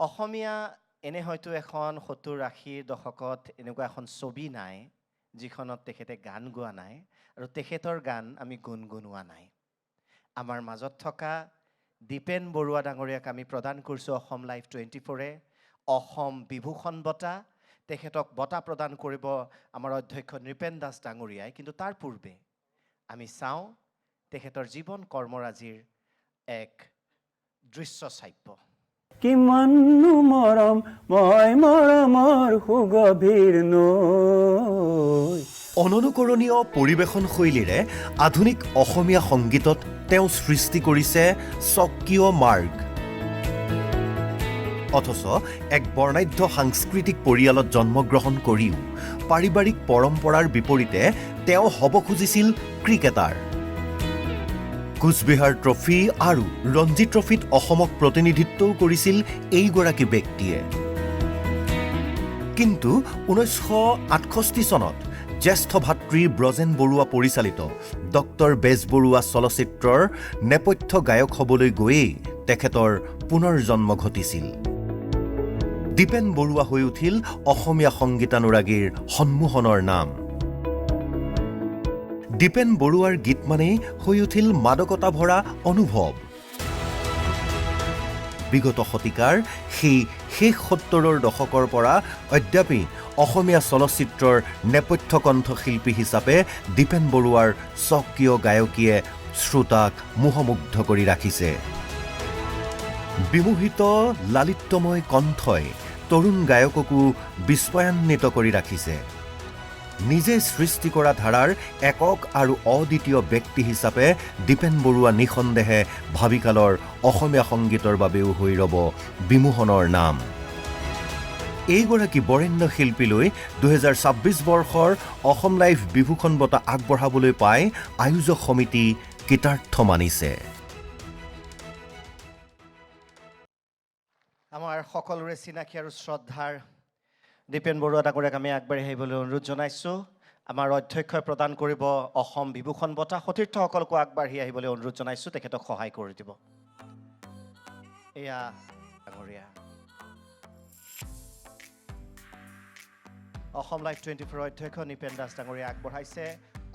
অসমীয়া এনে হয়তো এখন ৭০-৮০ দশকত এনেকুৱা এখন ছবি নাই যিখনত তেখেতে গান গোৱা নাই আৰু তেখেতৰ গান আমি গুণগুণোৱা নাই। আমাৰ মাজত থকা দীপেন বৰুৱা ডাঙৰীয়াক আমি প্ৰদান কৰিছোঁ অসম লাইভ 24-এ অসম বিভূষণ বঁটা। তেখেতক বঁটা প্ৰদান কৰিব আমাৰ অধ্যক্ষ নৃপেন দাস ডাঙৰীয়াই। কিন্তু তাৰ পূৰ্বে আমি চাওঁ তেখেতৰ জীৱন কৰ্মৰাজিৰ এক দৃশ্যশ্ৰাব্য। কিমাননো মৰম মই মৰমৰ সুগভীৰ নৈ। অননুকৰণীয় পৰিৱেশন শৈলীৰে আধুনিক অসমীয়া সংগীতত তেওঁ সৃষ্টি কৰিছে স্বকীয় মাৰ্গ। অথচ এক বৰ্ণাঢ্য সাংস্কৃতিক পৰিয়ালত জন্মগ্ৰহণ কৰিও পাৰিবাৰিক পৰম্পৰাৰ বিপৰীতে তেওঁ হ'ব খুজিছিল ক্ৰিকেটাৰ। কোচবিহাৰ ট্ৰফি আৰু ৰঞ্জী ট্ৰফিত অসমক প্ৰতিনিধিত্বও কৰিছিল এইগৰাকী ব্যক্তিয়ে। কিন্তু 1968 চনত জ্যেষ্ঠ ভাতৃ ব্ৰজেন বৰুৱা পৰিচালিত ডক্টৰ বেজবৰুৱা চলচ্চিত্ৰৰ নেপথ্য গায়ক হ'বলৈ গৈয়েই তেখেতৰ পুনৰ জন্ম ঘটিছিল। দীপেন বৰুৱা হৈ উঠিল অসমীয়া সংগীতানুৰাগীৰ সন্মোহনৰ নাম। দীপেন বৰুৱাৰ গীত মানেই হৈ উঠিল মাদকতা ভৰা অনুভৱ। বিগত শতিকাৰ সেই শেষ ৭০ৰ দশকৰ পৰা অদ্যাপি অসমীয়া চলচ্চিত্ৰৰ নেপথ্য কণ্ঠশিল্পী হিচাপে দীপেন বৰুৱাৰ স্বকীয় গায়কীয়ে শ্ৰোতাক মোহমুগ্ধ কৰি ৰাখিছে। বিমোহিত লালিত্যময় কণ্ঠই তৰুণ গায়ককো বিস্ময়ান্বিত কৰি ৰাখিছে। নিজে সৃষ্টি কৰা ধাৰাৰ একক আৰু অদ্বিতীয় ব্যক্তি হিচাপে দীপেন বৰুৱা নিঃসন্দেহে ভাবিকালৰ অসমীয়া সংগীতৰ বাবেও হৈ ৰ'ব বিমোহনৰ নাম। এইগৰাকী বৰেণ্য শিল্পীলৈ 2026 বৰ্ষৰ অসম লাইভ বিভূষণ বঁটা আগবঢ়াবলৈ পাই আয়োজক সমিতি কৃতাৰ্থ মানিছে। আমাৰ সকলোৰে চিনাকি আৰু শ্ৰদ্ধাৰ দীপেন বৰুৱা ডাঙৰীয়াক আমি আগবাঢ়ি আহিবলৈ অনুৰোধ জনাইছোঁ। আমাৰ অধ্যক্ষই প্ৰদান কৰিব অসম বিভূষণ বঁটা। সতীৰ্থসকলকো আগবাঢ়ি আহিবলৈ অনুৰোধ জনাইছোঁ, তেখেতক সহায় কৰি দিব। এয়া ডাঙৰীয়া। অসম লাইভ 24-ৰ অধ্যক্ষ নৃপেন দাস ডাঙৰীয়া আগবঢ়াইছে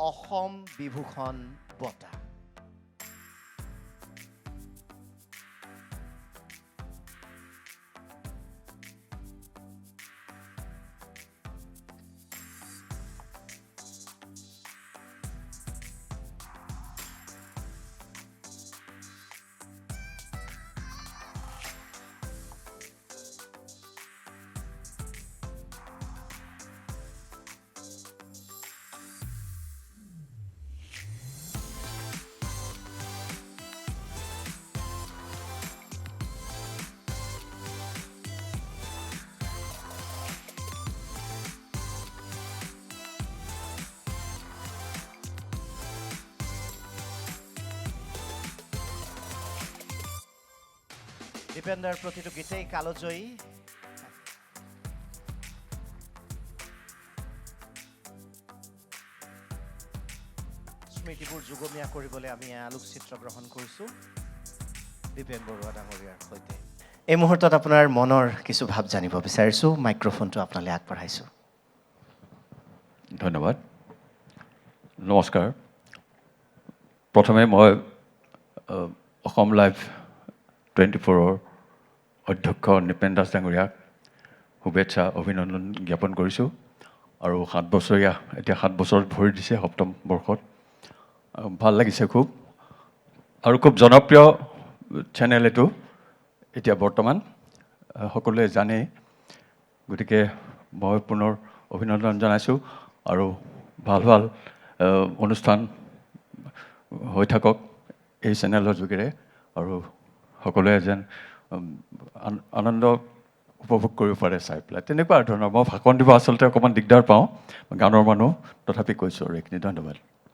অসম বিভূষণ বঁটা। দীপেন্দাৰ প্ৰতিটো গীতেই কালজয়ী। স্মৃতিবোৰ যুগমীয়া কৰিবলৈ আমি আলোকচিত্ৰ গ্ৰহণ কৰিছোঁ দীপেন বৰুৱা ডাঙৰীয়াৰ সৈতে। এই মুহূৰ্তত আপোনাৰ মনৰ কিছু ভাৱ জানিব বিচাৰিছোঁ। মাইক্ৰফোনটো আপোনালৈ আগবঢ়াইছোঁ। ধন্যবাদ। নমস্কাৰ। প্ৰথমে মই অসম লাইভ 24-ৰ অধ্যক্ষ নৃপেন দাস ডাঙৰীয়াক শুভেচ্ছা অভিনন্দন জ্ঞাপন কৰিছোঁ। আৰু 7 বছৰীয়া, এতিয়া 7 বছৰত ভৰি দিছে 7ম বৰ্ষত। ভাল লাগিছে খুব, আৰু খুব জনপ্ৰিয় চেনেল এইটো এতিয়া বৰ্তমান, সকলোৱে জানেই। গতিকে মই পুনৰ অভিনন্দন জনাইছোঁ আৰু ভাল ভাল অনুষ্ঠান হৈ থাকক এই চেনেলৰ যোগেৰে, আৰু সকলোৱে যেন আনন্দ উপভোগ কৰিব পাৰে চাই পেলাই। তেনেকুৱা ধৰণৰ মই ভাষণ দিব আচলতে অকণমান দিগদাৰ পাওঁ, গানৰ মানুহ, তথাপি কৈছোঁ আৰু এইখিনি। ধন্যবাদ।